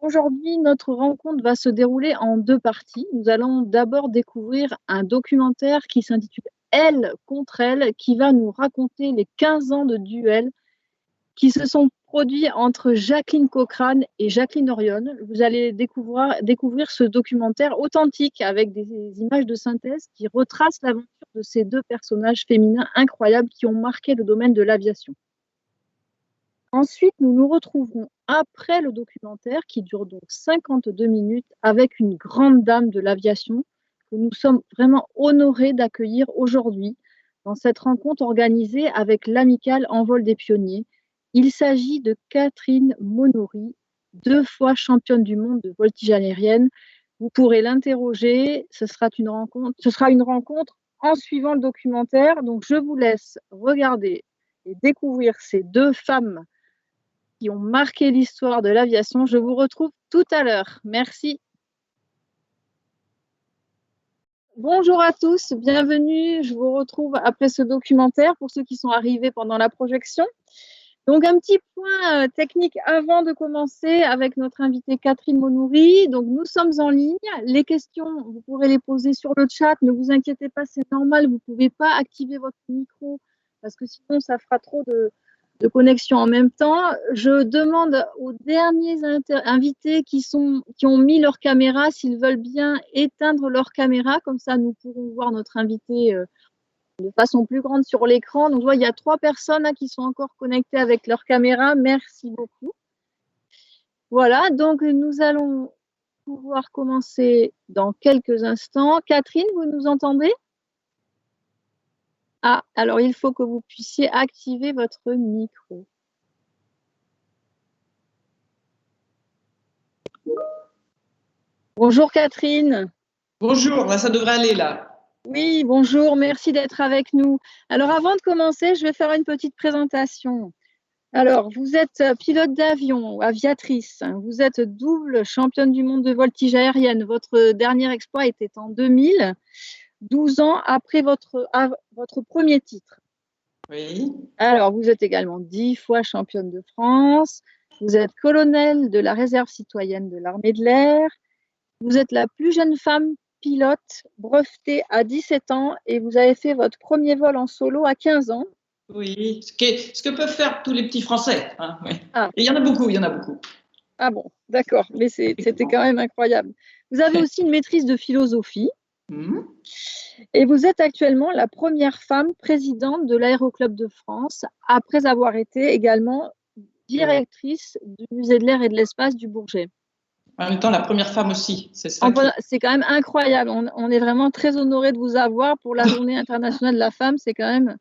Aujourd'hui, notre rencontre va se dérouler en deux parties. Nous allons d'abord découvrir un documentaire qui s'intitule Elle contre elle, qui va nous raconter les 15 ans de duel qui se sont produits entre Jacqueline Cochrane et Jacqueline Orion. Vous allez découvrir ce documentaire authentique avec des images de synthèse qui retracent l'aventure de ces deux personnages féminins incroyables qui ont marqué le domaine de l'aviation. Ensuite, nous nous retrouverons après le documentaire qui dure donc 52 minutes avec une grande dame de l'aviation que nous sommes vraiment honorés d'accueillir aujourd'hui dans cette rencontre organisée avec l'amicale Envol des pionniers. Il s'agit de Catherine Monory, 2 fois championne du monde de voltige aérienne. Vous pourrez l'interroger, ce sera une rencontre en suivant le documentaire. Donc je vous laisse regarder et découvrir ces deux femmes qui ont marqué l'histoire de l'aviation. Je vous retrouve tout à l'heure. Merci. Bonjour à tous, bienvenue. Je vous retrouve après ce documentaire pour ceux qui sont arrivés pendant la projection. Donc un petit point technique avant de commencer avec notre invitée Catherine Monory. Donc nous sommes en ligne. Les questions, vous pourrez les poser sur le chat. Ne vous inquiétez pas, c'est normal. Vous ne pouvez pas activer votre micro parce que sinon ça fera trop de connexion en même temps. Je demande aux derniers invités qui ont mis leur caméra s'ils veulent bien éteindre leur caméra, comme ça nous pourrons voir notre invité de façon plus grande sur l'écran. Donc, je vois, il y a 3 personnes qui sont encore connectées avec leur caméra. Merci beaucoup. Voilà, donc nous allons pouvoir commencer dans quelques instants. Catherine, vous nous entendez ? Ah, alors il faut que vous puissiez activer votre micro. Bonjour Catherine. Bonjour, là, ça devrait aller là. Oui, bonjour, merci d'être avec nous. Alors avant de commencer, je vais faire une petite présentation. Alors, vous êtes pilote d'avion, aviatrice, vous êtes double championne du monde de voltige aérienne. Votre dernier exploit était en 2000, 12 ans après votre premier titre. Oui. Alors, vous êtes également 10 fois championne de France, vous êtes colonel de la réserve citoyenne de l'armée de l'air, vous êtes la plus jeune femme pilote brevetée à 17 ans et vous avez fait votre premier vol en solo à 15 ans. Oui, ce que peuvent faire tous les petits Français. Hein, oui. Ah. Et il y en a beaucoup, il y en a beaucoup. Ah bon, d'accord, mais c'était quand même incroyable. Vous avez aussi une maîtrise de philosophie et vous êtes actuellement la première femme présidente de l'Aéroclub de France après avoir été également directrice du musée de l'air et de l'espace du Bourget. En même temps, la première femme aussi, c'est ça. C'est quand même incroyable, on est vraiment très honorés de vous avoir pour la Journée internationale de la femme, c'est quand même…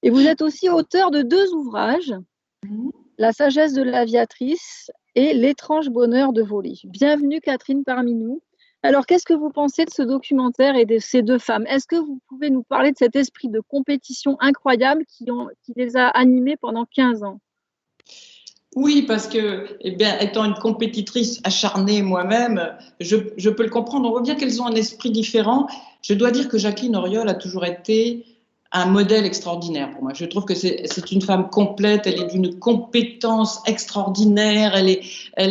Et vous êtes aussi auteur de 2 ouvrages, La sagesse de l'aviatrice et L'étrange bonheur de voler. Bienvenue Catherine parmi nous. Alors, qu'est-ce que vous pensez de ce documentaire et de ces 2 femmes ? Est-ce que vous pouvez nous parler de cet esprit de compétition incroyable qui les a animées pendant 15 ans ? Oui, parce que, étant une compétitrice acharnée moi-même, je peux le comprendre. On voit bien qu'elles ont un esprit différent. Je dois dire que Jacqueline Auriol a toujours été un modèle extraordinaire pour moi. Je trouve que c'est une femme complète, elle est d'une compétence extraordinaire, elle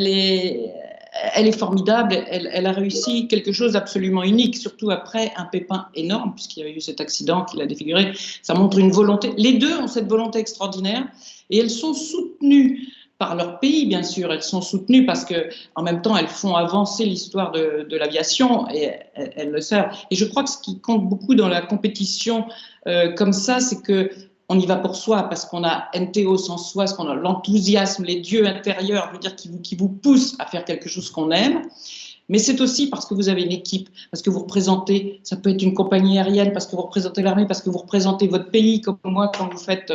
est formidable, elle a réussi quelque chose d'absolument unique, surtout après un pépin énorme, puisqu'il y avait eu cet accident qui l'a défiguré. Ça montre une volonté. Les deux ont cette volonté extraordinaire et elles sont soutenues par leur pays, bien sûr. Elles sont soutenues parce que, en même temps, elles font avancer l'histoire de l'aviation et elles le savent. Et je crois que ce qui compte beaucoup dans la compétition comme ça, c'est que on y va pour soi, parce qu'on a NTO en soi, parce qu'on a l'enthousiasme, les dieux intérieurs, je veux dire, qui vous poussent à faire quelque chose qu'on aime. Mais c'est aussi parce que vous avez une équipe, parce que vous représentez, ça peut être une compagnie aérienne, parce que vous représentez l'armée, parce que vous représentez votre pays, comme moi, quand vous faites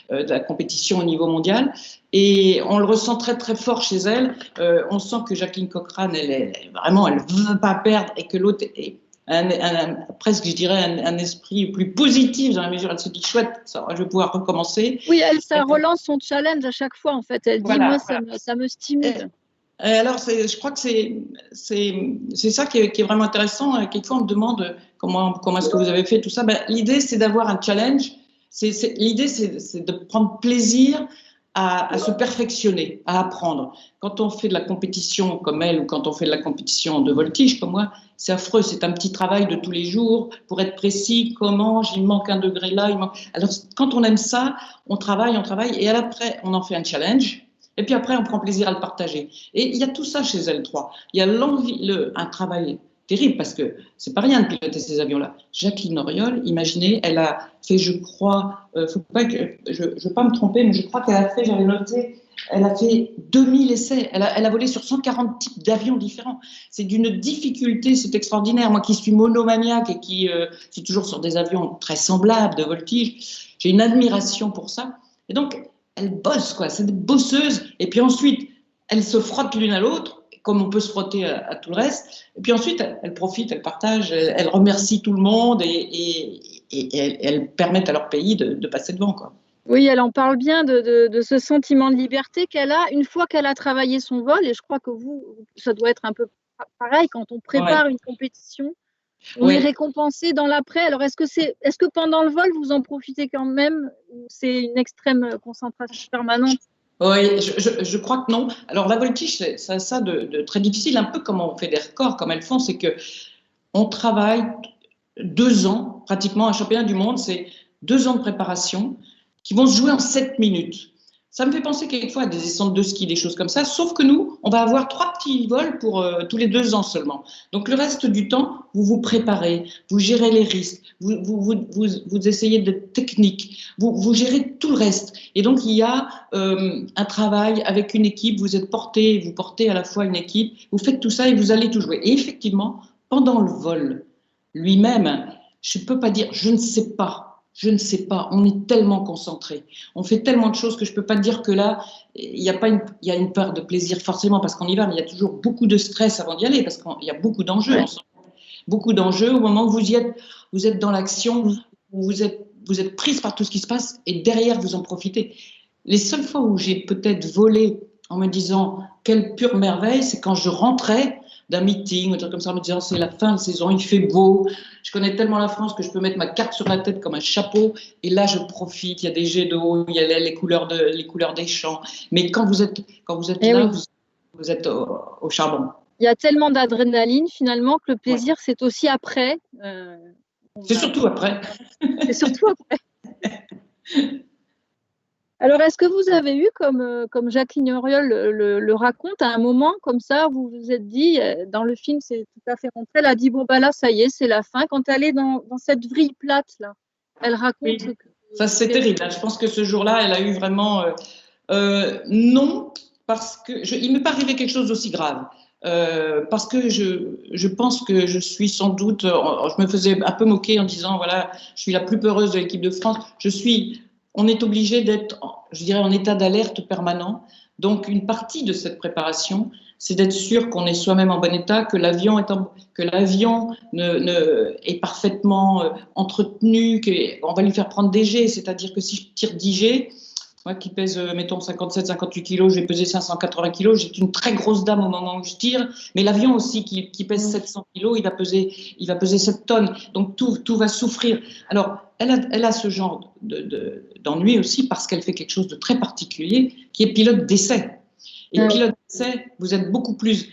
de la compétition au niveau mondial. Et on le ressent très, très fort chez elle. On sent que Jacqueline Cochrane, elle veut pas perdre, et que l'autre est presque, je dirais, un esprit plus positif, dans la mesure où elle se dit chouette, ça, je vais pouvoir recommencer. Oui, ça relance son challenge à chaque fois, en fait. Elle dit, moi, ça me stimule. Alors, je crois que c'est ça qui est vraiment intéressant. Quelquefois, on me demande comment est-ce que vous avez fait tout ça. L'idée, c'est d'avoir un challenge. L'idée, c'est de prendre plaisir à se perfectionner, à apprendre. Quand on fait de la compétition comme elle ou quand on fait de la compétition de voltige comme moi, c'est affreux, c'est un petit travail de tous les jours pour être précis, comment, il manque un degré là. Alors quand on aime ça, on travaille et après on en fait un challenge. Et puis après, on prend plaisir à le partager. Et il y a tout ça chez L3. Il y a un travail terrible parce que c'est pas rien de piloter ces avions-là. Jacqueline Auriol, imaginez, elle a fait, je crois, faut pas que je veux pas me tromper, mais je crois qu'elle a fait, j'avais noté, elle a fait 2000 essais. Elle a volé sur 140 types d'avions différents. C'est d'une difficulté, c'est extraordinaire. Moi qui suis monomaniaque et qui suis toujours sur des avions très semblables de voltige, j'ai une admiration pour ça. Et donc, elle bosse, quoi. C'est des bosseuses. Et puis ensuite, elles se frottent l'une à l'autre, comme on peut se frotter à tout le reste. Et puis ensuite, elles profitent, elles partagent, elles remercient tout le monde et elles permettent à leur pays de passer devant, quoi. Oui, elle en parle bien de ce sentiment de liberté qu'elle a une fois qu'elle a travaillé son vol. Et je crois que vous, ça doit être un peu pareil quand on prépare une compétition. On est récompensé dans l'après. Alors, est-ce que pendant le vol, vous en profitez quand même ou c'est une extrême concentration permanente? Oui, je crois que non. Alors, la voltige, c'est ça de très difficile, un peu comme on fait des records, comme elles font, c'est que on travaille 2 ans, pratiquement un championnat du monde, c'est 2 ans de préparation qui vont se jouer en 7 minutes. Ça me fait penser quelquefois à des descentes de ski, des choses comme ça, sauf que nous, on va avoir 3 petits vols pour tous les 2 ans seulement. Donc le reste du temps, vous vous préparez, vous gérez les risques, vous essayez de technique, vous gérez tout le reste. Et donc il y a un travail avec une équipe, vous portez à la fois une équipe, vous faites tout ça et vous allez tout jouer. Et effectivement, pendant le vol lui-même, je ne peux pas dire, je ne sais pas. Je ne sais pas, on est tellement concentré, on fait tellement de choses que je ne peux pas dire que là, il y a une part de plaisir forcément parce qu'on y va, mais il y a toujours beaucoup de stress avant d'y aller parce qu'il y a beaucoup d'enjeux. Beaucoup d'enjeux au moment où vous y êtes, vous êtes dans l'action, vous êtes prise par tout ce qui se passe et derrière vous en profitez. Les seules fois où j'ai peut-être volé en me disant quelle pure merveille, c'est quand je rentrais d'un meeting, un truc comme ça, en me disant c'est la fin de saison, il fait beau, je connais tellement la France que je peux mettre ma carte sur la tête comme un chapeau, et là je profite, il y a des jets d'eau, il y a les couleurs des champs, mais quand vous êtes là, oui. vous êtes au charbon. Il y a tellement d'adrénaline finalement que le plaisir c'est aussi après. C'est surtout après. C'est surtout après. Alors, est-ce que vous avez eu, comme Jacqueline Auriol le raconte, à un moment comme ça, vous vous êtes dit, dans le film, c'est tout à fait rentré, elle a dit, bon, bah là, ça y est, c'est la fin. Quand elle est dans cette vrille plate, là, elle raconte que… Ça, c'est terrible. Je pense que ce jour-là, elle a eu vraiment… non, parce que… il ne m'est pas arrivé quelque chose d'aussi grave. Parce que je pense que je suis sans doute… je me faisais un peu moquer en disant, voilà, je suis la plus peureuse de l'équipe de France. On est obligé d'être, je dirais, en état d'alerte permanent. Donc, une partie de cette préparation, c'est d'être sûr qu'on est soi-même en bon état, que l'avion est parfaitement entretenu, qu'on va lui faire prendre des jets. C'est-à-dire que si je tire 10 jets, moi qui pèse, mettons, 57-58 kilos, je vais peser 580 kilos, j'ai une très grosse dame au moment où je tire, mais l'avion aussi qui pèse 700 kilos, il va peser 7 tonnes, donc tout va souffrir. Alors, elle a ce genre d'ennui aussi parce qu'elle fait quelque chose de très particulier, qui est pilote d'essai. Et pilote d'essai, vous êtes beaucoup plus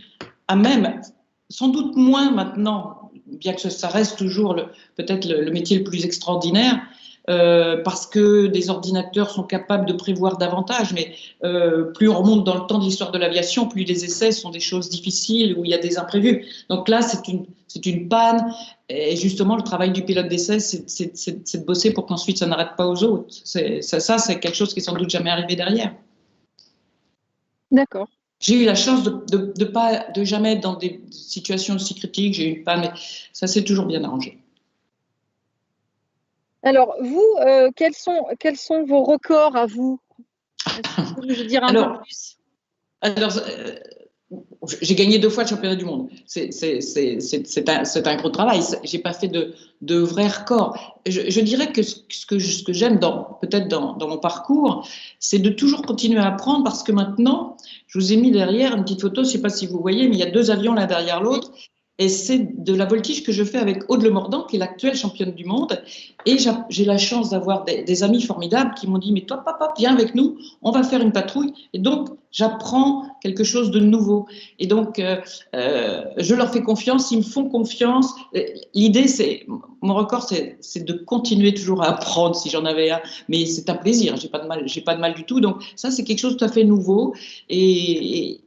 à même, sans doute moins maintenant, bien que ça reste toujours peut-être le métier le plus extraordinaire, parce que des ordinateurs sont capables de prévoir davantage, mais plus on remonte dans le temps de l'histoire de l'aviation, plus les essais sont des choses difficiles où il y a des imprévus. Donc là, c'est une panne, et justement, le travail du pilote d'essai, c'est de bosser pour qu'ensuite ça n'arrête pas aux autres. Ça, c'est quelque chose qui est sans doute jamais arrivé derrière. D'accord. J'ai eu la chance de jamais être dans des situations aussi critiques. J'ai eu une panne, mais ça s'est toujours bien arrangé. Alors, vous, quels sont vos records à vous? Est-ce que vous pouvez nous dire un peu plus? Alors, j'ai gagné 2 fois le championnat du monde. C'est un gros travail. J'ai pas fait de vrais records. Je dirais que ce que j'aime peut-être dans mon parcours, c'est de toujours continuer à apprendre parce que maintenant, je vous ai mis derrière une petite photo, je sais pas si vous voyez, mais il y a 2 avions l'un derrière l'autre. Et c'est de la voltige que je fais avec Aude Le Mordant, qui est l'actuelle championne du monde. Et j'ai la chance d'avoir des amis formidables qui m'ont dit, mais toi, papa, viens avec nous, on va faire une patrouille. Et donc, j'apprends quelque chose de nouveau. Et donc, je leur fais confiance, ils me font confiance. L'idée, mon record, c'est de continuer toujours à apprendre si j'en avais un. Mais c'est un plaisir, j'ai pas de mal du tout. Donc, ça, c'est quelque chose de tout à fait nouveau. Et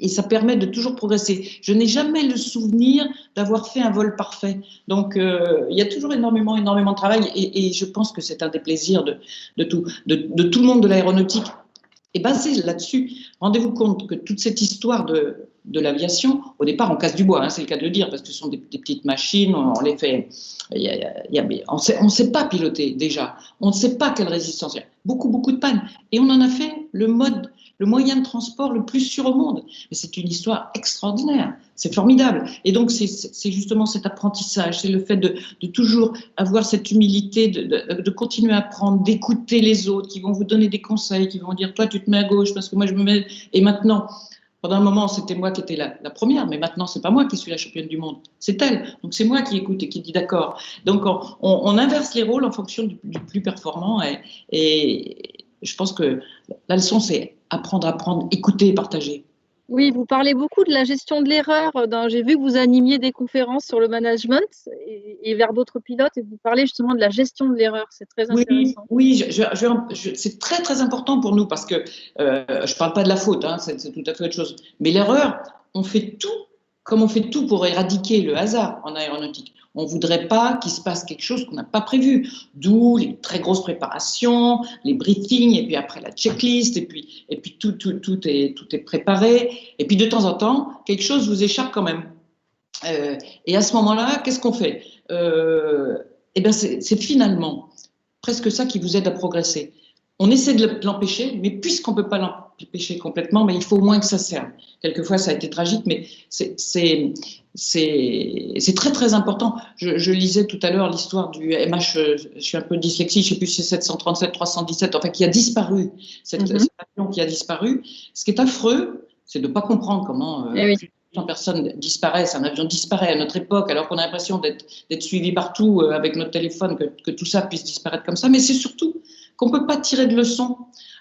ça permet de toujours progresser. Je n'ai jamais le souvenir d'avoir fait un vol parfait. Donc, il y a toujours énormément de travail et je pense que c'est un des plaisirs de tout le monde de l'aéronautique est basé là-dessus. Rendez-vous compte que toute cette histoire de l'aviation, au départ, on casse du bois, hein, c'est le cas de le dire, parce que ce sont des petites machines, on les fait. On ne sait pas piloter déjà, on ne sait pas quelle résistance il y a. Beaucoup de pannes. Et on en a fait le moyen de transport le plus sûr au monde. Mais c'est une histoire extraordinaire, c'est formidable. Et donc, c'est justement cet apprentissage, c'est le fait de toujours avoir cette humilité, de continuer à apprendre, d'écouter les autres qui vont vous donner des conseils, qui vont dire, toi, tu te mets à gauche parce que moi, je me mets. Et maintenant, pendant un moment, c'était moi qui étais la première, mais maintenant, c'est pas moi qui suis la championne du monde, c'est elle. Donc, c'est moi qui écoute et qui dit d'accord. Donc, on inverse les rôles en fonction du plus performant. Et je pense que la leçon, c'est apprendre, écouter et partager. Oui, vous parlez beaucoup de la gestion de l'erreur. J'ai vu que vous animiez des conférences sur le management et vers d'autres pilotes et vous parlez justement de la gestion de l'erreur. C'est très intéressant. Oui, c'est très important pour nous parce que je parle pas de la faute, hein, c'est tout à fait autre chose. Mais l'erreur, on fait tout comme on fait tout pour éradiquer le hasard en aéronautique. On voudrait pas qu'il se passe quelque chose qu'on n'a pas prévu. D'où les très grosses préparations, les briefings, et puis après la checklist, et puis tout est préparé. Et puis de temps en temps, quelque chose vous échappe quand même. Et à ce moment-là, qu'est-ce qu'on fait Eh bien, c'est finalement presque ça qui vous aide à progresser. On essaie de l'empêcher, mais puisqu'on ne peut pas l'empêcher complètement, mais il faut au moins que ça serve. Quelquefois, ça a été tragique, mais c'est très important. Je lisais tout à l'heure l'histoire du MH, je suis un peu dyslexique, je ne sais plus si c'est 737, 317, enfin, qui a disparu, cette avion qui a disparu. Ce qui est affreux, c'est de ne pas comprendre comment plus de 100 personnes disparaissent, un avion disparaît à notre époque, alors qu'on a l'impression d'être suivi partout avec notre téléphone, que tout ça puisse disparaître comme ça. Mais c'est surtout qu'on ne peut pas tirer de leçons.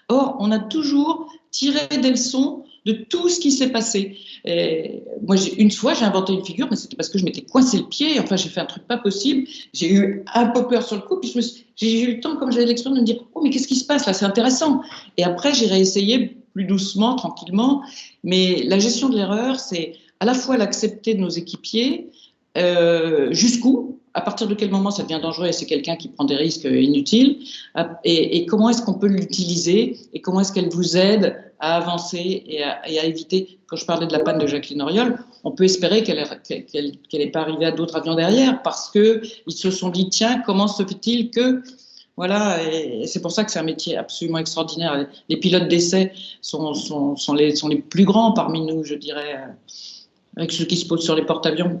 Or, on a toujours tiré des leçons de tout ce qui s'est passé. Et moi, une fois, j'ai inventé une figure, mais c'était parce que je m'étais coincé le pied. Enfin, j'ai fait un truc pas possible. J'ai eu un peu peur sur le coup, puis j'ai eu le temps, comme j'avais l'expérience, de me dire, oh, mais qu'est-ce qui se passe là? C'est intéressant. Et après, j'ai réessayé plus doucement, tranquillement. Mais la gestion de l'erreur, c'est à la fois l'accepter de nos équipiers, jusqu'où, à partir de quel moment ça devient dangereux et c'est quelqu'un qui prend des risques inutiles, et comment est-ce qu'on peut l'utiliser et comment est-ce qu'elle vous aide à avancer et à éviter. Quand je parlais de la panne de Jacqueline Auriol, on peut espérer qu'elle n'est pas arrivée à d'autres avions derrière parce qu'ils se sont dit, tiens, comment se fait-il que... Voilà, et c'est pour ça que c'est un métier absolument extraordinaire. Les pilotes d'essai sont les plus grands parmi nous, je dirais, avec ceux qui se posent sur les porte-avions.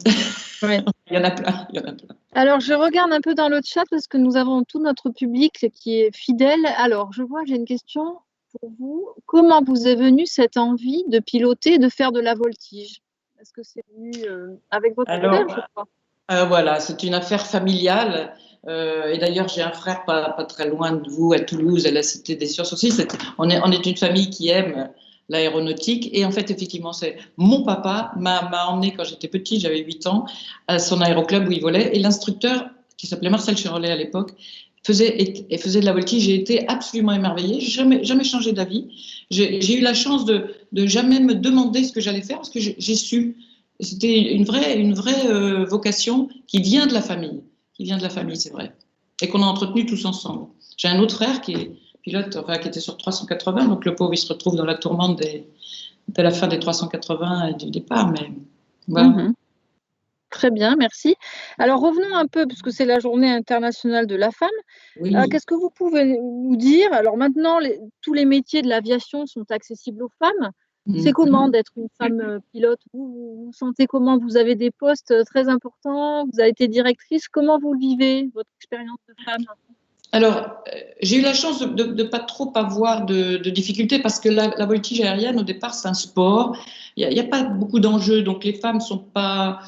Ouais. Il y en a plein. Alors, je regarde un peu dans le chat parce que nous avons tout notre public qui est fidèle. Alors, je vois, j'ai une question pour vous. Comment vous est venue cette envie de piloter, de faire de la voltige? Est-ce que c'est venu avec votre frère, je crois? Voilà, c'est une affaire familiale. Et d'ailleurs, j'ai un frère pas très loin de vous, à Toulouse, à la Cité des Sciences aussi. On est une famille qui aime l'aéronautique. Et en fait, effectivement, c'est mon papa m'a emmené quand j'étais petite, j'avais 8 ans, à son aéroclub où il volait. Et l'instructeur, qui s'appelait Marcel Chirollet à l'époque, faisait de la voltige. J'ai été absolument émerveillée. J'ai jamais changé d'avis. J'ai eu la chance de jamais me demander ce que j'allais faire parce que j'ai su. C'était une vraie vocation qui vient de la famille. C'est vrai. Et qu'on a entretenu tous ensemble. J'ai un autre frère qui est pilote, enfin, qui était sur 380, donc le pauvre, il se retrouve dans la tourmente de la fin des 380 et du départ, mais voilà. Très bien, merci. Alors, revenons un peu, puisque c'est la journée internationale de la femme. Oui. Qu'est-ce que vous pouvez nous dire? Alors maintenant, tous les métiers de l'aviation sont accessibles aux femmes. C'est comment d'être une femme pilote? Vous vous sentez comment? Vous avez des postes très importants, vous avez été directrice. Comment vous le vivez, votre expérience de femme? Alors, j'ai eu la chance de ne pas trop avoir de difficultés parce que la voltige aérienne, au départ, c'est un sport. Il n'y a pas beaucoup d'enjeux, donc les femmes sont pas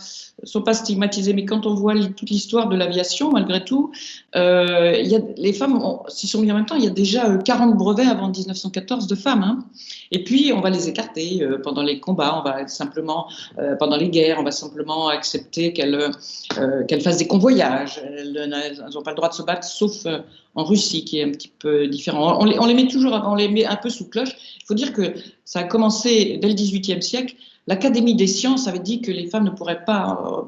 stigmatisées. Mais quand on voit toute l'histoire de l'aviation, malgré tout, les femmes s'y sont mis en même temps. Il y a déjà 40 brevets avant 1914 de femmes. Hein. Et puis, on va les écarter pendant les combats. On va simplement, pendant les guerres, on va simplement accepter qu'elles fassent des convoyages. Elles n'ont pas le droit de se battre, sauf en Russie, qui est un petit peu différent. On les met toujours, on les met un peu sous cloche. Il faut dire que ça a commencé dès le XVIIIe siècle. L'Académie des sciences avait dit que les femmes ne pourraient pas.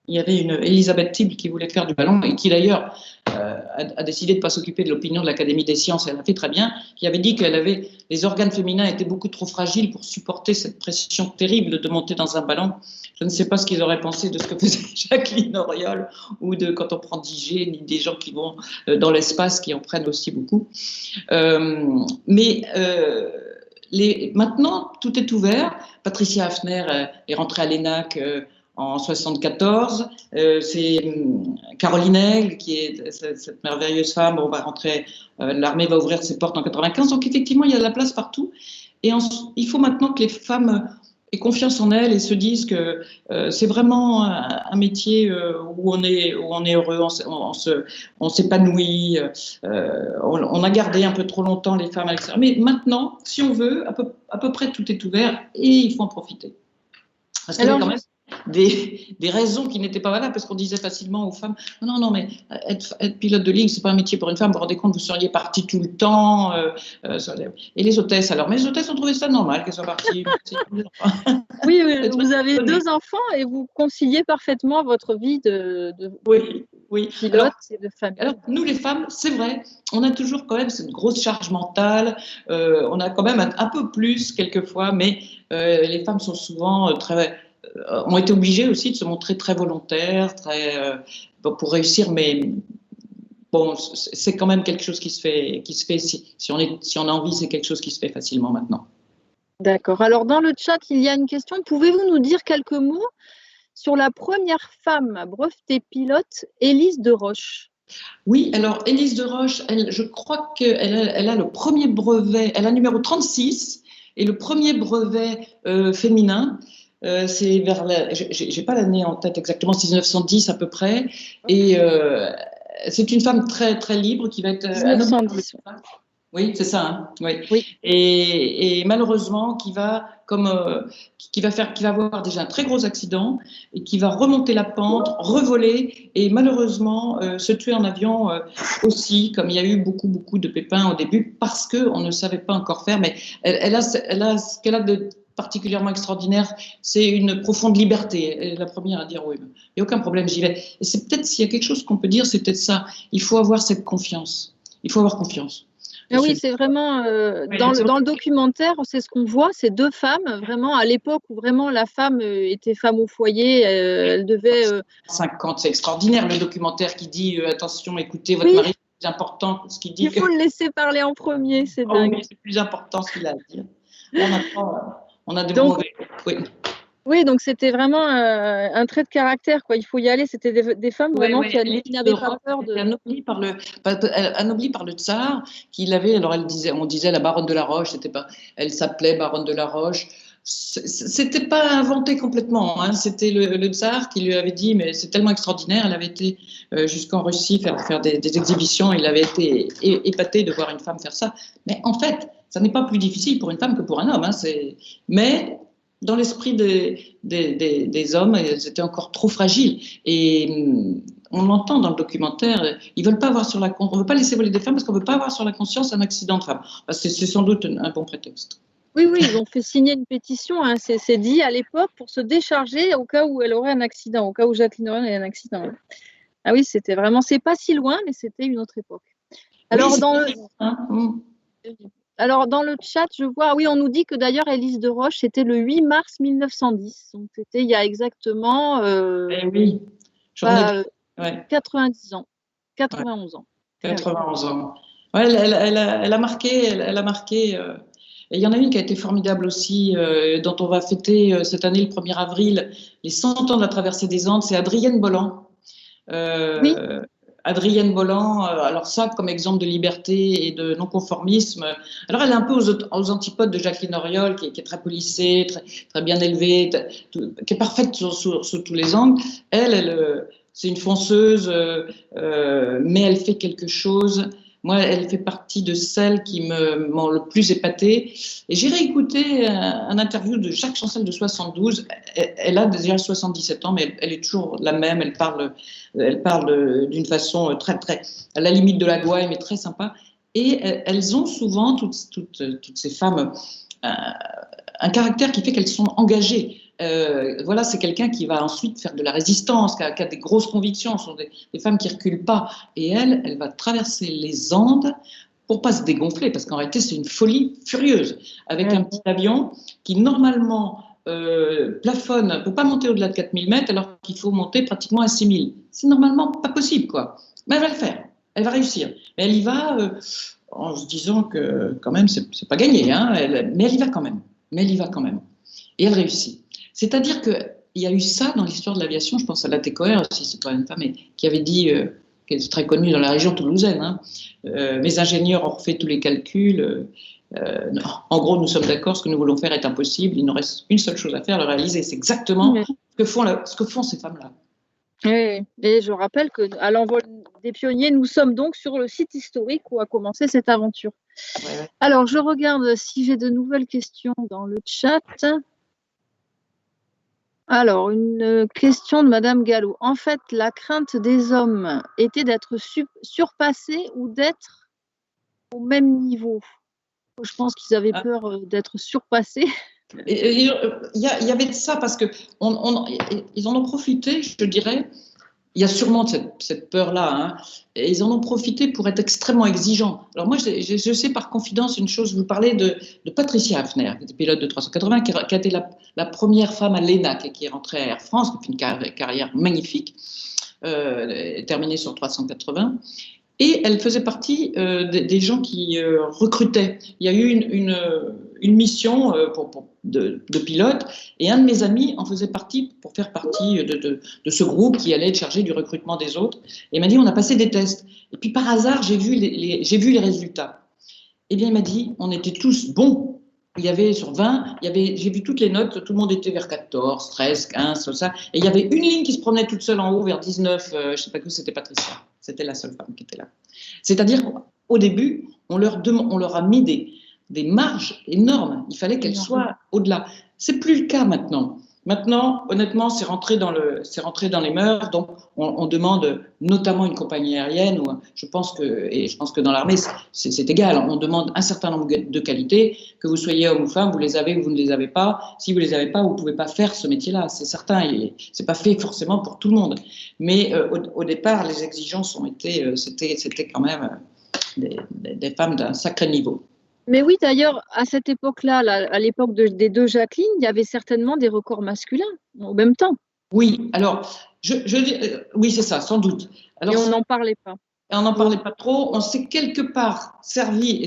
Il y avait une Elisabeth Tibble qui voulait faire du ballon et qui d'ailleurs a décidé de ne pas s'occuper de l'opinion de l'Académie des sciences. Elle a fait très bien. Qui avait dit qu'elle avait les organes féminins étaient beaucoup trop fragiles pour supporter cette pression terrible de monter dans un ballon. Je ne sais pas ce qu'ils auraient pensé de ce que faisait Jacqueline Auriol ou de quand on prend Digé, ni des gens qui vont dans l'espace qui en prennent aussi beaucoup. Maintenant, tout est ouvert. Patricia Hafner est rentrée à l'ENAC en 74. C'est Caroline Aigle, qui est cette merveilleuse femme. On va rentrer, l'armée va ouvrir ses portes en 95. Donc, effectivement, il y a de la place partout. Et il faut maintenant que les femmes aient confiance en elles et se disent que c'est vraiment un métier où on est heureux, on s'épanouit. On a gardé un peu trop longtemps les femmes à l'extérieur. Mais maintenant, si on veut, à peu près tout est ouvert et il faut en profiter. Parce qu'il y a quand même des raisons qui n'étaient pas valables, parce qu'on disait facilement aux femmes non, mais être pilote de ligne, c'est pas un métier pour une femme, vous vous rendez compte, vous seriez partie tout le temps. Et les hôtesses, alors, mais les hôtesses ont trouvé ça normal qu'elles soient parties. Oui, vous avez 2 enfants et vous conciliez parfaitement votre vie de pilote et de famille. Alors, nous, les femmes, c'est vrai, on a toujours quand même cette grosse charge mentale, on a quand même un peu plus quelquefois, mais les femmes sont souvent ont été obligées aussi de se montrer très volontaires, pour réussir, mais bon, c'est quand même quelque chose qui se fait si on a envie, c'est quelque chose qui se fait facilement maintenant. D'accord. Alors, dans le chat, il y a une question. Pouvez-vous nous dire quelques mots sur la première femme brevetée pilote, Élise de Roche? Oui, alors Élise de Roche, je crois qu'elle a le premier brevet, elle a numéro 36, et le premier brevet féminin. C'est vers j'ai pas l'année en tête exactement, c'est 1910 à peu près, et c'est une femme très très libre qui va être 1910. Oui, c'est ça. Hein, oui. Et malheureusement, qui va avoir déjà un très gros accident et qui va remonter la pente, revoler et malheureusement se tuer en avion aussi, comme il y a eu beaucoup de pépins au début, parce que on ne savait pas encore faire. Mais elle a ce qu'elle a de particulièrement extraordinaire, c'est une profonde liberté. Elle est la première à dire oui, il n'y a aucun problème, j'y vais. Et c'est peut-être, s'il y a quelque chose qu'on peut dire, c'est peut-être ça. Il faut avoir cette confiance. Il faut avoir confiance. Ah oui, c'est vraiment dans le documentaire, c'est ce qu'on voit, c'est 2 femmes, vraiment à l'époque où vraiment la femme était femme au foyer, elle devait. 50, c'est extraordinaire le documentaire qui dit attention, écoutez votre mari, c'est plus important ce qu'il dit. Il faut le laisser parler en premier, c'est dingue. Oui, c'est plus important ce qu'il a à dire. On a des mauvais. Oui, donc c'était vraiment un trait de caractère, quoi. Il faut y aller. C'était des femmes vraiment qui n'avaient pas peur de. Anoblie par le tsar, qui l'avait. Alors on disait la baronne de la Roche. Elle s'appelait baronne de la Roche. C'était pas inventé complètement. Hein. C'était le tsar qui lui avait dit, mais c'est tellement extraordinaire. Elle avait été jusqu'en Russie faire des exhibitions. Il avait été épaté de voir une femme faire ça. Mais en fait, ça n'est pas plus difficile pour une femme que pour un homme. Hein. Mais dans l'esprit des hommes, elles étaient encore trop fragiles. Et on l'entend dans le documentaire, ils veulent pas avoir on veut pas laisser voler des femmes parce qu'on veut pas avoir sur la conscience un accident de femme. C'est sans doute un bon prétexte. Oui, ils ont fait signer une pétition, hein, c'est dit à l'époque, pour se décharger au cas où elle aurait un accident, au cas où Jacqueline Auriol ait un accident. Ah oui, c'était vraiment, c'est pas si loin, mais c'était une autre époque. Alors, Alors, dans le chat, je vois, oui, on nous dit que d'ailleurs, Élise de Roche, c'était le 8 mars 1910. Donc, c'était il y a exactement 90 ans, 91 ans. 91 ans. Ouais, elle a marqué. Et il y en a une qui a été formidable aussi, dont on va fêter cette année, le 1er avril, les 100 ans de la traversée des Andes, c'est Adrienne Bolland. Adrienne Bolland, alors ça, comme exemple de liberté et de non-conformisme, alors elle est un peu aux antipodes de Jacqueline Auriol, qui est très policée, très bien élevée, qui est parfaite sur tous les angles. C'est une fonceuse, mais elle fait quelque chose. Moi, elle fait partie de celles qui m'ont le plus épatée. Et j'ai réécouté un interview de Jacques Chancel de 72. Elle a déjà 77 ans, mais elle est toujours la même. Elle parle d'une façon très, très, à la limite de la gouaille, mais très sympa. Et elles ont souvent, toutes ces femmes, un caractère qui fait qu'elles sont engagées. Voilà, c'est quelqu'un qui va ensuite faire de la résistance, qui a des grosses convictions. Ce sont des femmes qui ne reculent pas. Et elle va traverser les Andes pour pas se dégonfler, parce qu'en réalité, c'est une folie furieuse, avec un petit avion qui, normalement, plafonne, ne peut pas monter au-delà de 4000 mètres, alors qu'il faut monter pratiquement à 6000. C'est normalement pas possible, quoi. Mais elle va le faire. Elle va réussir. Mais elle y va en se disant que, quand même, c'est pas gagné, hein, mais elle y va quand même. Mais elle y va quand même. Et elle réussit. C'est-à-dire qu'il y a eu ça dans l'histoire de l'aviation. Je pense à Latte Coher aussi, c'est pas une femme, qui avait dit, qui est très connue dans la région toulousaine, hein, mes ingénieurs ont refait tous les calculs. Non. En gros, nous sommes d'accord, ce que nous voulons faire est impossible. Il nous reste une seule chose à faire, le réaliser. C'est exactement ce que font ces femmes-là. Oui, et je rappelle qu'à l'envol des pionniers, nous sommes donc sur le site historique où a commencé cette aventure. Ouais. Alors, je regarde si j'ai de nouvelles questions dans le chat. Alors, une question de Madame Gallo. En fait, la crainte des hommes était d'être surpassés ou d'être au même niveau. Je pense qu'ils avaient peur d'être surpassés. Il y avait de ça parce qu'ils en ont profité, je dirais. Il y a sûrement cette peur-là. Hein, et ils en ont profité pour être extrêmement exigeants. Alors moi, je sais par confidence une chose. Vous parlez de Patricia Hafner, qui était pilote de 380, qui a été la première femme à l'ENAC, qui est rentrée à Air France, qui a fait une carrière magnifique, terminée sur 380. Et elle faisait partie des gens qui recrutaient. Il y a eu une mission de pilote, et un de mes amis en faisait partie pour faire partie de ce groupe qui allait être chargé du recrutement des autres. Et il m'a dit, on a passé des tests. Et puis par hasard, j'ai vu les résultats. Eh bien, il m'a dit, on était tous bons. Il y avait sur 20, j'ai vu toutes les notes, tout le monde était vers 14, 13, 15, tout ça. Et il y avait une ligne qui se promenait toute seule en haut vers 19, je ne sais pas que c'était Patricia. C'était la seule femme qui était là. C'est-à-dire qu'au début, on leur a mis des marges énormes. Il fallait qu'elles soient au-delà. C'est plus le cas maintenant. Maintenant, honnêtement, c'est rentré dans les mœurs. Donc, on demande notamment une compagnie aérienne. Je pense que dans l'armée, c'est égal. On demande un certain nombre de qualités. Que vous soyez homme ou femme, vous les avez ou vous ne les avez pas. Si vous les avez pas, vous pouvez pas faire ce métier-là. C'est certain. Et c'est pas fait forcément pour tout le monde. Mais au départ, les exigences c'était quand même des femmes d'un sacré niveau. Mais oui, d'ailleurs, à cette époque-là, à l'époque des deux Jacqueline, il y avait certainement des records masculins en même temps. Oui, alors, oui, c'est ça, sans doute. Alors, et on n'en parlait pas. Et on n'en parlait pas trop. On s'est quelque part servi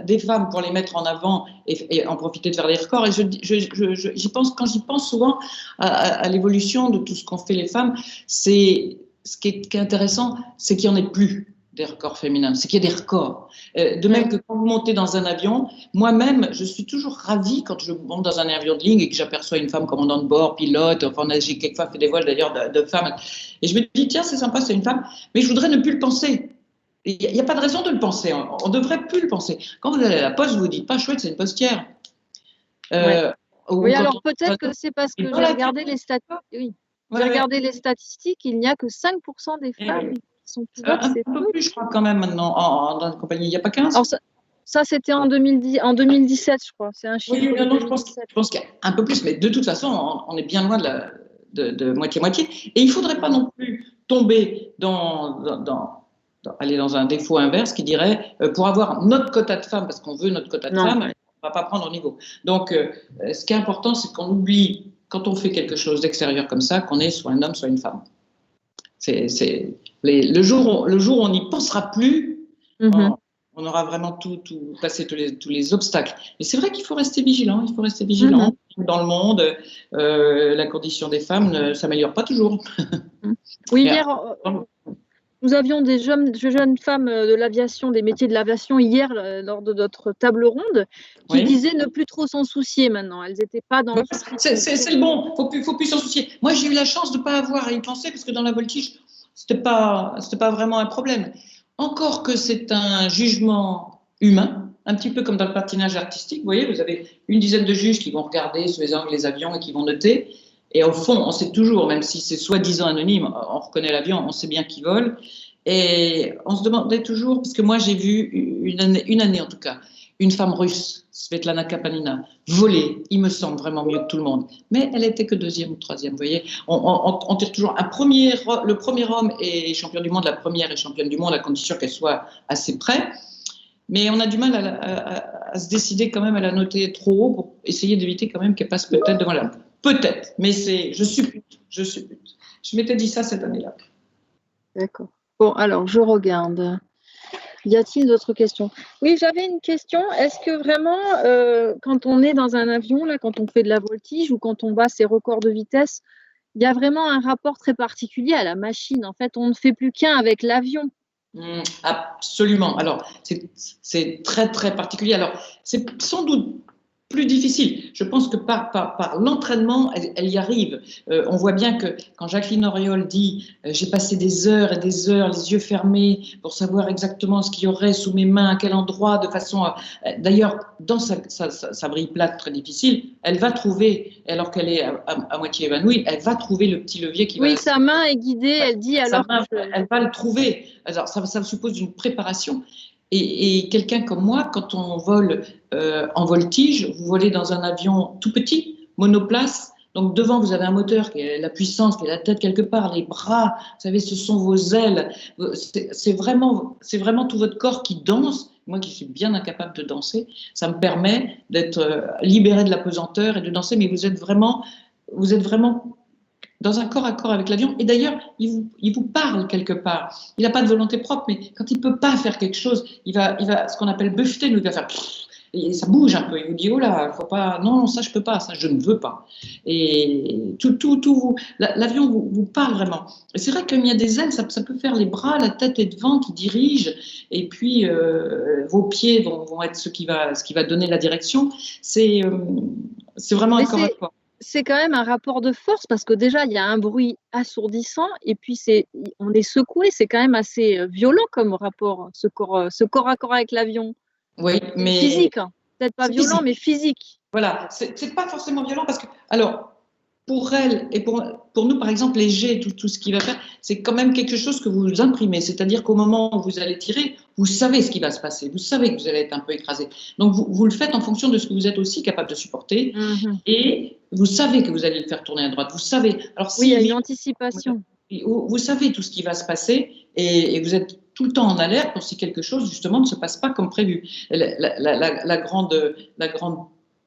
des femmes pour les mettre en avant et en profiter de faire des records. Et j'y pense, quand j'y pense souvent à l'évolution de tout ce qu'ont fait les femmes, ce qui est intéressant, c'est qu'il n'y en ait plus des records féminins, c'est qu'il y a des records. De même que quand vous montez dans un avion, moi-même, je suis toujours ravie quand je monte dans un avion de ligne et que j'aperçois une femme commandant de bord, pilote, enfin, j'ai quelquefois fait des vols d'ailleurs de femmes, et je me dis, tiens, c'est sympa, c'est une femme, mais je voudrais ne plus le penser. Il n'y a pas de raison de le penser, on ne devrait plus le penser. Quand vous allez à la poste, vous ne vous dites pas, chouette, c'est une postière. Oui, alors peut-être que c'est parce que j'ai regardé les statistiques. Oui. J'ai regardé les statistiques, il n'y a que 5% des femmes qui sont pilotes. Un peu plus, je crois, quand même, maintenant, dans la compagnie. Il n'y a pas 15 ? Alors, ça c'était en 2017, je crois. C'est un chiffre. Oui, non, je pense qu'il y a un peu plus, mais de toute façon, on est bien loin de moitié-moitié. Et il ne faudrait pas non plus tomber aller dans un défaut inverse qui dirait, pour avoir notre quota de femmes, parce qu'on veut notre quota de femmes, on ne va pas prendre au niveau. Donc, ce qui est important, c'est qu'on oublie, quand on fait quelque chose d'extérieur comme ça, qu'on est soit un homme, soit une femme. Le jour où on n'y pensera plus, on aura vraiment tout passé tous les obstacles. Mais c'est vrai qu'il faut rester vigilant. Dans le monde, la condition des femmes ne s'améliore pas toujours. Oui, hier, Nous avions des jeunes femmes de l'aviation, des métiers de l'aviation hier lors de notre table ronde qui disaient ne plus trop s'en soucier maintenant. Elles n'étaient pas dans le souci. C'est le bon, faut plus s'en soucier. Moi, j'ai eu la chance de ne pas avoir à y penser parce que dans la voltige, c'était pas vraiment un problème. Encore que c'est un jugement humain, un petit peu comme dans le patinage artistique. Vous voyez, vous avez une dizaine de juges qui vont regarder sous les angles les avions et qui vont noter. Et au fond, on sait toujours, même si c'est soi-disant anonyme, on reconnaît l'avion, on sait bien qu'il vole. Et on se demandait toujours, parce que moi j'ai vu une année en tout cas, une femme russe, Svetlana Kapanina, voler, il me semble vraiment mieux que tout le monde. Mais elle était que deuxième ou troisième, vous voyez. On tire toujours le premier homme est champion du monde, la première est championne du monde, à condition qu'elle soit assez près. Mais on a du mal à se décider quand même à la noter trop haut pour essayer d'éviter quand même qu'elle passe peut-être devant la... Peut-être, mais je suppute. Je m'étais dit ça cette année-là. D'accord. Bon, alors, je regarde. Y a-t-il d'autres questions? Oui, j'avais une question. Est-ce que vraiment, quand on est dans un avion, là, quand on fait de la voltige ou quand on bat ses records de vitesse, il y a vraiment un rapport très particulier à la machine? En fait, on ne fait plus qu'un avec l'avion. Absolument. Alors, c'est très, très particulier. Alors, c'est sans doute plus difficile. Je pense que par l'entraînement, elle y arrive. On voit bien que quand Jacqueline Auriol dit j'ai passé des heures et des heures, les yeux fermés, pour savoir exactement ce qu'il y aurait sous mes mains, à quel endroit, de façon à... D'ailleurs, dans sa brille plate très difficile, elle va trouver, alors qu'elle est à moitié évanouie, elle va trouver le petit levier qui va... Oui, sa main est guidée, elle dit alors... Elle va le trouver. Alors, ça suppose une préparation. Et quelqu'un comme moi, quand on vole en voltige, vous volez dans un avion tout petit, monoplace, donc devant vous avez un moteur qui est la puissance, qui est la tête quelque part, les bras, vous savez, ce sont vos ailes, c'est vraiment tout votre corps qui danse. Moi qui suis bien incapable de danser, ça me permet d'être libéré de la pesanteur et de danser, mais vous êtes vraiment dans un corps à corps avec l'avion. Et d'ailleurs, il vous parle quelque part. Il n'a pas de volonté propre, mais quand il ne peut pas faire quelque chose, il va ce qu'on appelle buffeter, il va faire... Et ça bouge un peu. Il vous dit, oh là, faut pas... Non, ça, je ne peux pas. Ça, je ne veux pas. Et l'avion vous parle vraiment. Et c'est vrai qu'il y a des ailes, ça peut faire les bras, la tête est devant qui dirige. Et puis, vos pieds vont être ce qui va donner la direction. C'est vraiment un corps à corps. C'est quand même un rapport de force parce que déjà, il y a un bruit assourdissant et puis on est secoué. C'est quand même assez violent comme rapport, ce corps à corps avec l'avion. Oui, mais... Physique, hein. Peut-être pas violent, physique. Mais physique. Voilà, c'est pas forcément violent parce que... Alors, pour elle et pour nous, par exemple, les jets, tout ce qu'il va faire, c'est quand même quelque chose que vous imprimez. C'est-à-dire qu'au moment où vous allez tirer, vous savez ce qui va se passer. Vous savez que vous allez être un peu écrasé. Donc, vous le faites en fonction de ce que vous êtes aussi capable de supporter. Et vous savez que vous allez le faire tourner à droite. Vous savez. Alors, oui, il y a une anticipation. Vous savez tout ce qui va se passer et vous êtes tout le temps en alerte pour si quelque chose, justement, ne se passe pas comme prévu. La grande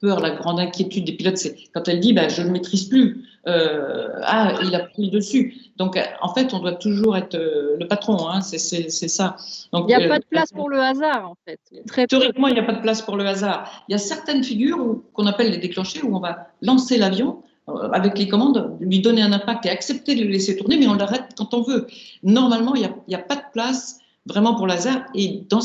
peur, la grande inquiétude des pilotes, c'est quand elle dit je ne maîtrise plus, il a pris le dessus. Donc en fait, on doit toujours être le patron, hein, c'est ça. Donc, il n'y a pas de place pour le hasard, en fait. Théoriquement, il n'y a pas de place pour le hasard. Il y a certaines figures qu'on appelle les déclenchés, où on va lancer l'avion avec les commandes, lui donner un impact et accepter de le laisser tourner, mais on l'arrête quand on veut. Normalement, il n'y a pas de place vraiment pour le hasard, et dans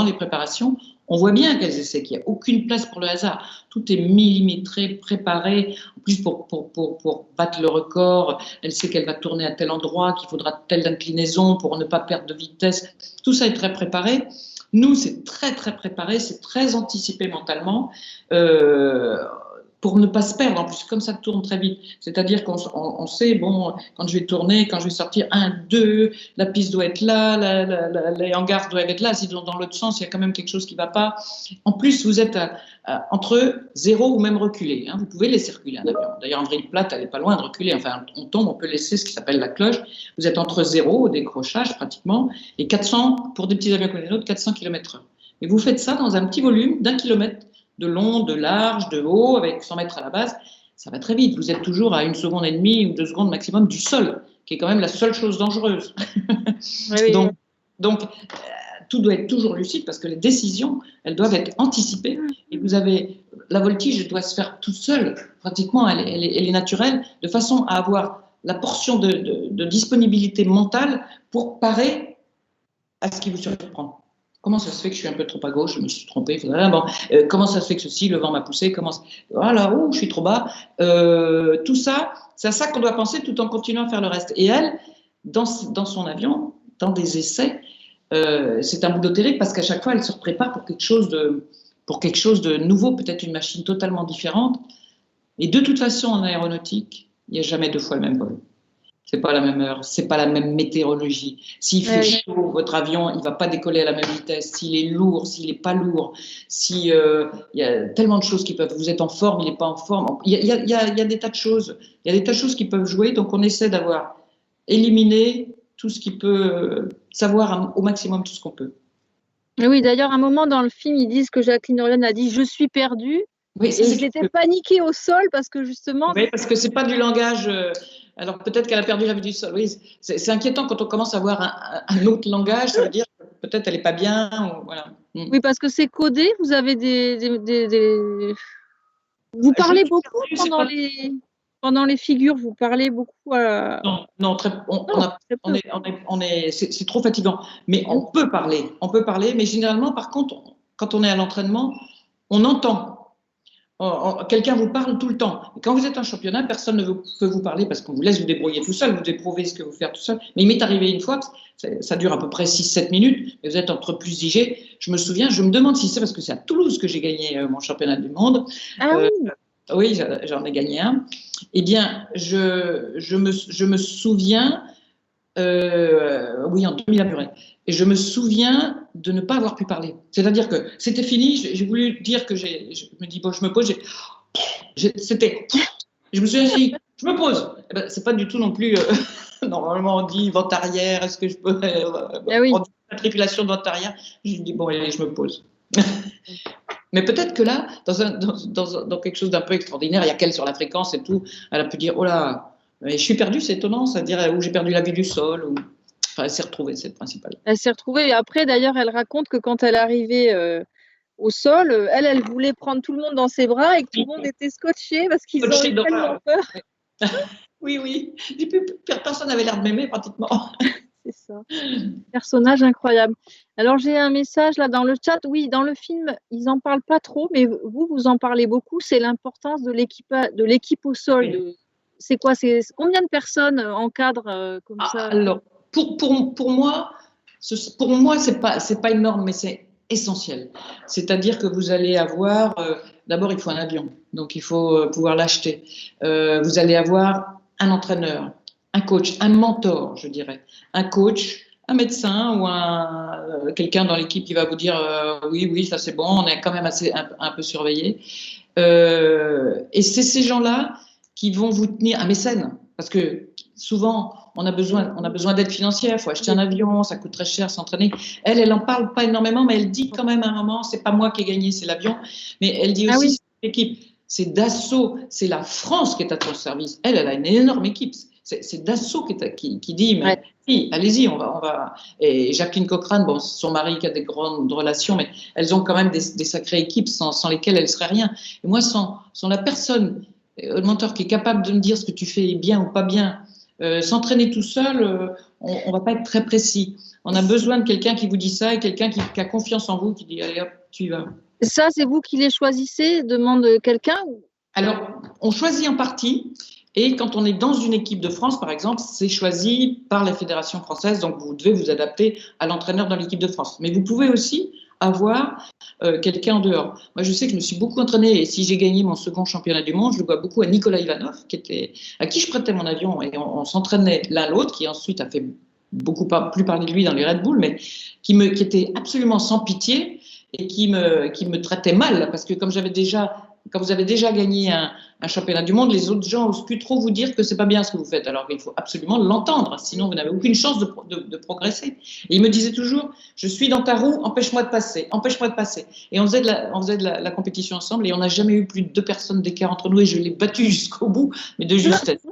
les préparations, on voit bien qu'elles essaient qu'il n'y a aucune place pour le hasard. Tout est millimétré, préparé. En plus, pour battre le record, elle sait qu'elle va tourner à tel endroit, qu'il faudra telle inclinaison pour ne pas perdre de vitesse. Tout ça est très préparé. Nous, c'est très, très préparé, c'est très anticipé mentalement. Pour ne pas se perdre, en plus, comme ça tourne très vite. C'est-à-dire qu'on sait, bon, quand je vais tourner, quand je vais sortir 1, 2, la piste doit être là, les hangars doivent être là. Si dans l'autre sens, il y a quand même quelque chose qui ne va pas. En plus, vous êtes entre 0 ou même reculé. Hein. Vous pouvez laisser reculer un avion. D'ailleurs, en vrille plate, elle n'est pas loin de reculer. Enfin, on tombe, on peut laisser ce qui s'appelle la cloche. Vous êtes entre 0 au décrochage, pratiquement, et 400, pour des petits avions comme les nôtres, 400 km/h. Et vous faites ça dans un petit volume d'1 kilomètre de long, de large, de haut, avec 100 mètres à la base, ça va très vite. Vous êtes toujours à 1 seconde et demie ou 2 secondes maximum du sol, qui est quand même la seule chose dangereuse. Oui. Donc, tout doit être toujours lucide parce que les décisions, elles doivent être anticipées. Et vous avez, la voltige doit se faire toute seule, pratiquement, elle est naturelle, de façon à avoir la portion de disponibilité mentale pour parer à ce qui vous surprend. Comment ça se fait que je suis un peu trop à gauche, je me suis trompée, comment ça se fait que ceci, le vent m'a poussé, voilà, je suis trop bas. Tout ça, c'est à ça qu'on doit penser tout en continuant à faire le reste. Et elle, dans son avion, dans des essais, c'est un boulot terrible parce qu'à chaque fois, elle se prépare pour quelque chose de nouveau, peut-être une machine totalement différente. Et de toute façon, en aéronautique, il n'y a jamais 2 fois le même vol. C'est pas la même heure, c'est pas la même météorologie. S'il fait chaud, votre avion, il va pas décoller à la même vitesse. S'il est lourd, s'il est pas lourd, il y a tellement de choses qui peuvent. Vous êtes en forme, il n'est pas en forme. Il y a des tas de choses. Il y a des tas de choses qui peuvent jouer. Donc on essaie d'avoir éliminé tout ce qui peut, savoir au maximum tout ce qu'on peut. Oui, d'ailleurs, à un moment dans le film, ils disent que Jacqueline Orion a dit « je suis perdue ». Oui, et ils étaient paniqués au sol parce que justement… Oui, parce que c'est pas du langage… alors peut-être qu'elle a perdu la vue du sol. Oui, c'est inquiétant quand on commence à avoir un autre langage, ça veut dire que peut-être elle n'est pas bien. Voilà. Oui, parce que c'est codé, vous avez Vous parlez beaucoup pendant les figures, vous parlez beaucoup Non, c'est trop fatigant. Mais on peut parler, mais généralement, par contre, quand on est à l'entraînement, on entend. Quelqu'un vous parle tout le temps. Et quand vous êtes en championnat, personne ne peut vous parler parce qu'on vous laisse vous débrouiller tout seul, vous éprouvez ce que vous faites tout seul. Mais il m'est arrivé une fois, ça dure à peu près 6-7 minutes, et vous êtes entre plus IG. Je me souviens, je me demande si c'est parce que c'est à Toulouse que j'ai gagné mon championnat du monde. Oui, j'en ai gagné un. Eh bien, je me souviens, oui, en 2000 à Muret. Et je me souviens de ne pas avoir pu parler. C'est-à-dire que c'était fini, j'ai voulu dire que je me dis, bon, je me pose, je me suis dit, je me pose. Eh ben, c'est pas du tout non plus, normalement on dit vente arrière, est-ce que je peux prendre la tripulation de vente arrière? Je dis, bon, allez, je me pose. Mais peut-être que là, dans quelque chose d'un peu extraordinaire, il y a qu'elle sur la fréquence et tout, elle a pu dire, oh là, mais je suis perdue, c'est étonnant, c'est-à-dire où j'ai perdu la vue du sol. Enfin, elle s'est retrouvée, c'est le principal. Elle s'est retrouvée. Et après, d'ailleurs, elle raconte que quand elle est arrivée au sol, elle voulait prendre tout le monde dans ses bras et que tout le monde était scotché parce qu'ils ont eu tellement peur. Oui. Personne n'avait l'air de m'aimer pratiquement. C'est ça. Personnage incroyable. Alors, j'ai un message là dans le chat. Oui, dans le film, ils n'en parlent pas trop, mais vous en parlez beaucoup. C'est l'importance de l'équipe au sol. Oui. C'est quoi? C'est combien de personnes encadrent comme ça? Alors, pour moi, c'est pas énorme, mais c'est essentiel. C'est-à-dire que vous allez avoir, d'abord, il faut un avion, donc il faut pouvoir l'acheter. Vous allez avoir un entraîneur, un coach, un mentor, je dirais. Un coach, un médecin ou quelqu'un dans l'équipe qui va vous dire oui, ça c'est bon, on est quand même un peu surveillé. Et c'est ces gens-là qui vont vous tenir, un mécène, parce que souvent, on a besoin d'aide financière, il faut acheter un avion, ça coûte très cher s'entraîner. Elle en parle pas énormément, mais elle dit quand même à un moment, c'est pas moi qui ai gagné, c'est l'avion. Mais elle dit aussi, c'est l'équipe, c'est Dassault, c'est la France qui est à ton service. Elle a une énorme équipe. C'est Dassault qui dit, mais oui, allez-y, on va. Et Jacqueline Cochrane, bon, son mari qui a des grandes relations, mais elles ont quand même des sacrées équipes sans lesquelles elles ne seraient rien. Et moi, sans la personne, le mentor qui est capable de me dire ce que tu fais bien ou pas bien, s'entraîner tout seul, on va pas être très précis. On a besoin de quelqu'un qui vous dit ça et quelqu'un qui a confiance en vous, qui dit allez hop, tu y vas. Ça, c'est vous qui les choisissez, demande quelqu'un? Alors, on choisit en partie. Et quand on est dans une équipe de France, par exemple, c'est choisi par la Fédération française. Donc, vous devez vous adapter à l'entraîneur dans l'équipe de France. Mais vous pouvez aussi avoir quelqu'un en dehors. Moi, je sais que je me suis beaucoup entraînée. Et si j'ai gagné mon second championnat du monde, je le dois beaucoup à Nicolas Ivanov, à qui je prêtais mon avion. Et on s'entraînait l'un l'autre, qui ensuite a fait beaucoup plus parler de lui dans les Red Bull, mais qui était absolument sans pitié et qui me traitait mal. Parce que quand vous avez déjà gagné un championnat du monde, les autres gens n'osent plus trop vous dire que c'est pas bien ce que vous faites. Alors qu'il faut absolument l'entendre, sinon vous n'avez aucune chance de progresser. Et il me disait toujours, je suis dans ta roue, empêche-moi de passer. Et on faisait de la compétition ensemble et on n'a jamais eu plus de 2 personnes d'écart entre nous et je l'ai battu jusqu'au bout, mais de justesse.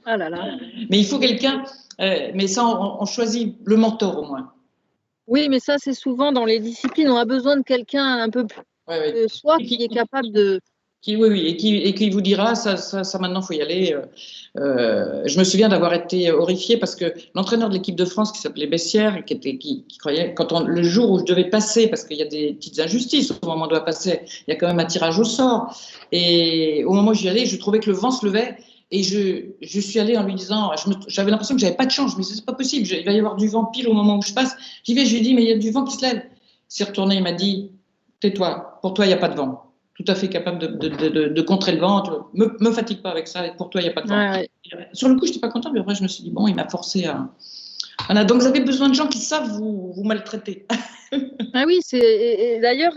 Ah là là. Mais il faut quelqu'un, mais ça on choisit le mentor au moins. Oui, mais ça c'est souvent dans les disciplines, on a besoin de quelqu'un un peu plus. Soit qui est capable Oui, et qui vous dira, ça maintenant, faut y aller. Je me souviens d'avoir été horrifiée parce que l'entraîneur de l'équipe de France, qui s'appelait Bessières, qui croyait, le jour où je devais passer, parce qu'il y a des petites injustices, au moment où on doit passer, il y a quand même un tirage au sort. Et au moment où j'y allais, je trouvais que le vent se levait. Et je suis allée en lui disant, j'avais l'impression que j'avais pas de chance. Je me disais, c'est pas possible, il va y avoir du vent pile au moment où je passe. J'y vais, je lui ai dit, mais il y a du vent qui se lève. Il s'est retourné, il m'a dit, tais-toi, pour toi, il n'y a pas de vent. Tout à fait capable de contrer le vent. Me fatigue pas avec ça. Pour toi, il n'y a pas de vent. Ouais. Sur le coup, je n'étais pas contente, mais après, je me suis dit, bon, il m'a forcé à. Voilà, donc vous avez besoin de gens qui savent vous maltraiter. Ah oui, et d'ailleurs,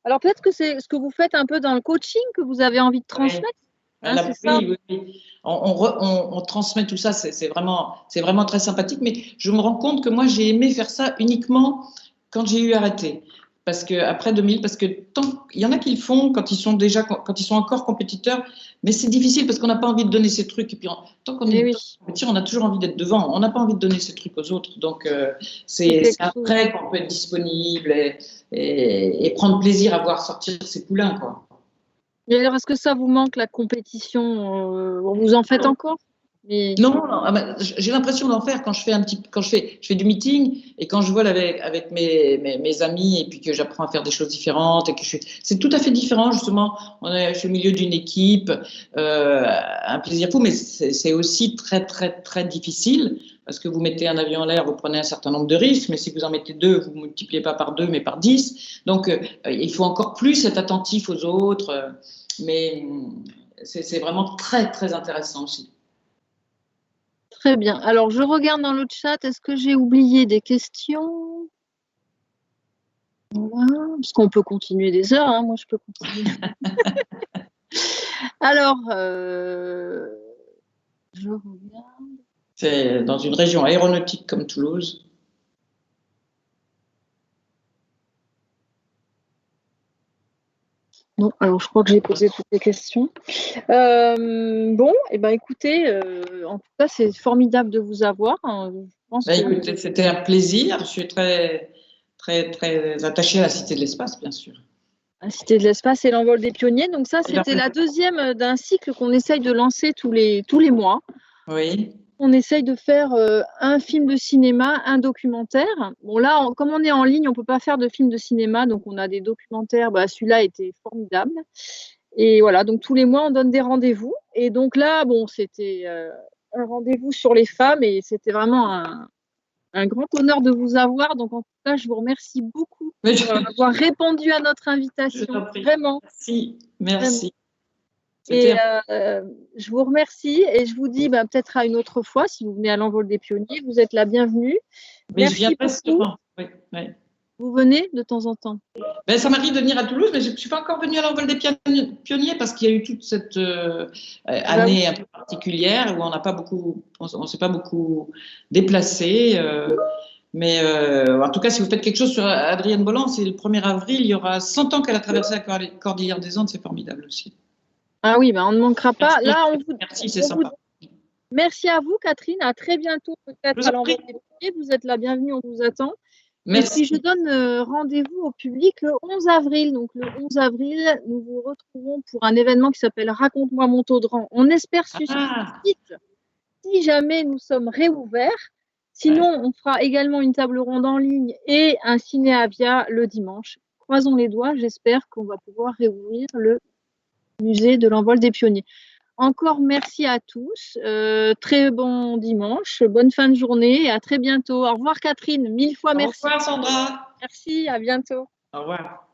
alors peut-être que c'est ce que vous faites un peu dans le coaching que vous avez envie de transmettre. Hein, c'est ça. Oui. On transmet tout ça, c'est vraiment très sympathique, mais je me rends compte que moi, j'ai aimé faire ça uniquement quand j'ai eu arrêté. Parce que après 2000, parce que il y en a qui le font quand ils sont encore compétiteurs, mais c'est difficile parce qu'on n'a pas envie de donner ces trucs. Et puis tant qu'on est compétiteur, on a toujours envie d'être devant. On n'a pas envie de donner ces trucs aux autres. Donc c'est après qu'on peut être disponible et prendre plaisir à voir sortir ses poulains, quoi. Et alors, est-ce que ça vous manque la compétition? Vous en faites encore? Non, j'ai l'impression d'en faire quand je fais du meeting et quand je vole avec mes amis et puis que j'apprends à faire des choses différentes et que c'est tout à fait différent justement. Je suis au milieu d'une équipe, un plaisir fou, mais c'est aussi très très très difficile parce que vous mettez un avion en l'air, vous prenez un certain nombre de risques, mais si vous en mettez 2, vous multipliez pas par 2 mais par 10. Donc il faut encore plus être attentif aux autres, mais c'est vraiment très très intéressant aussi. Très bien. Alors, je regarde dans le chat. Est-ce que j'ai oublié des questions? Voilà. Parce qu'on peut continuer des heures. Hein. Moi, je peux continuer. Alors, je regarde. C'est dans une région aéronautique comme Toulouse. Non, alors je crois que j'ai posé toutes les questions. Bon, et ben écoutez, en tout cas, c'est formidable de vous avoir. Je pense écoutez, c'était un plaisir. Je suis très, très, très attachée à la Cité de l'Espace, bien sûr. La Cité de l'Espace et l'envol des pionniers. Donc ça, c'était la deuxième d'un cycle qu'on essaye de lancer tous les mois. Oui. On essaye de faire un film de cinéma, un documentaire. Bon là, comme on est en ligne, on ne peut pas faire de film de cinéma, donc on a des documentaires. Celui-là était formidable. Et voilà, donc tous les mois, on donne des rendez-vous. Et donc là, bon, c'était un rendez-vous sur les femmes et c'était vraiment un grand honneur de vous avoir. Donc en tout cas, je vous remercie beaucoup d'avoir répondu à notre invitation. Vraiment. Merci. Vraiment. Et je vous remercie et je vous dis peut-être à une autre fois, si vous venez à l'envol des pionniers, vous êtes la bienvenue. Mais merci je viens pas souvent. Oui. Vous venez de temps en temps? Ça m'arrive de venir à Toulouse, mais je ne suis pas encore venue à l'envol des pionniers parce qu'il y a eu toute cette année un peu particulière où on ne s'est pas beaucoup déplacé. Mais en tout cas, si vous faites quelque chose sur Adrienne Bolland, c'est le 1er avril, il y aura 100 ans qu'elle a traversé la Cordillère des Andes, c'est formidable aussi. Ah oui, on ne manquera pas. Merci. Là, merci, c'est sympa. Merci à vous, Catherine. À très bientôt, peut-être à l'envol des pionniers. Vous êtes la bienvenue, on vous attend. Merci. Et puis, je donne rendez-vous au public le 11 avril. Donc, le 11 avril, nous vous retrouvons pour un événement qui s'appelle Raconte-moi Montaudran. On espère suscite si jamais nous sommes réouverts. Sinon, on fera également une table ronde en ligne et un ciné-avia le dimanche. Croisons les doigts, j'espère qu'on va pouvoir réouvrir le musée de l'envol des pionniers. Encore merci à tous. Très bon dimanche, bonne fin de journée et à très bientôt. Au revoir Catherine, 1000 fois merci. Au revoir Sandra. Merci, à bientôt. Au revoir.